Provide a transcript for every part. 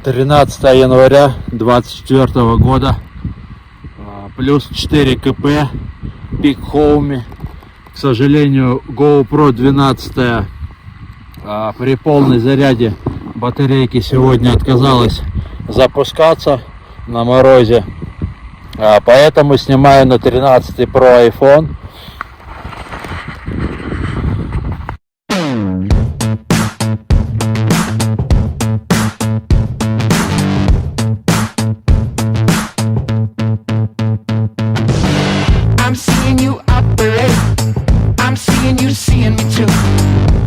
13 января 2024 года, плюс 4 кп, Пик Хоуми. К сожалению, GoPro 12 при полной заряде батарейки сегодня отказалась запускаться на морозе, поэтому снимаю на 13 Pro iPhone. Seeing me too,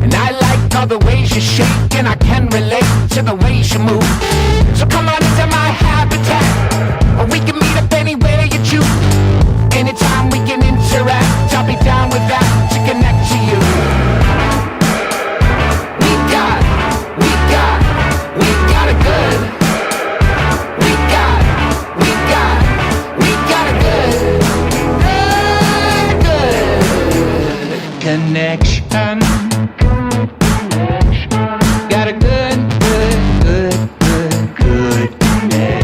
and I like all the ways you shake, and I can relate to the ways you move. So come on into my habitat, or we can meet up anywhere you choose. Anytime we can interact, I'll be down with that to connect to you. We got a good. We got a good connection. Got a good connection.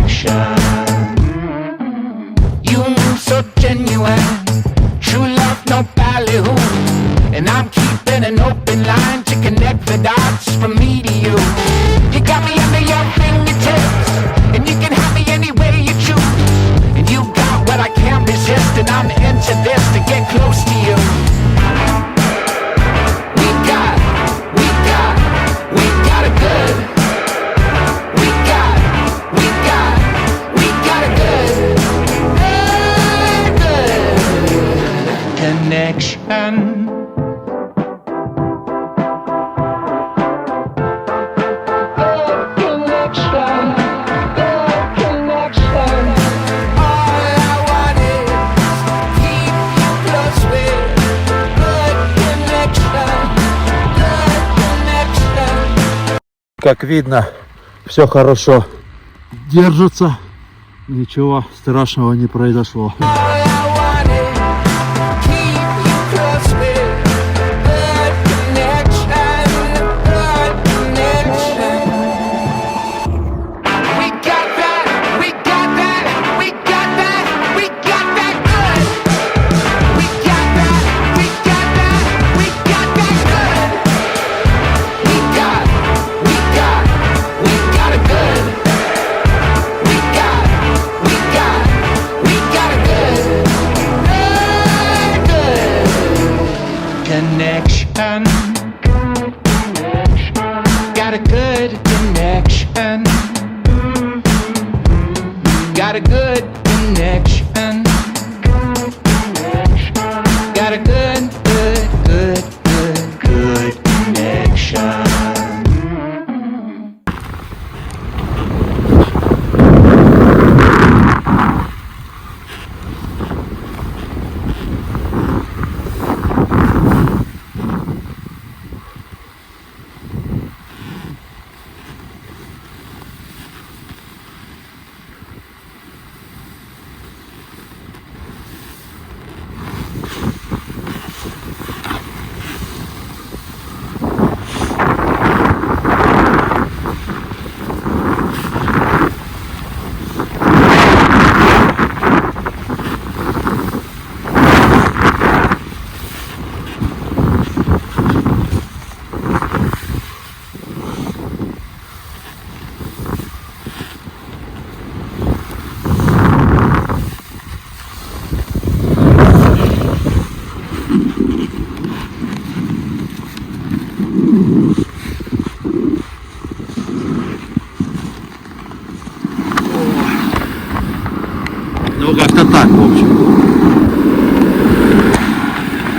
You move so genuine, true love, no ballyhoo. And I'm keeping an open line to connect the dots from me to you. You got me under your fingertips, and you can have me any way you choose. And you got what I can't resist, and I'm into this to get close to you. Connection. Как видно, все хорошо держится, ничего страшного не произошло. Connection. Got a good connection. Got a good connection. Got a good connection. Ну, как-то так, в общем.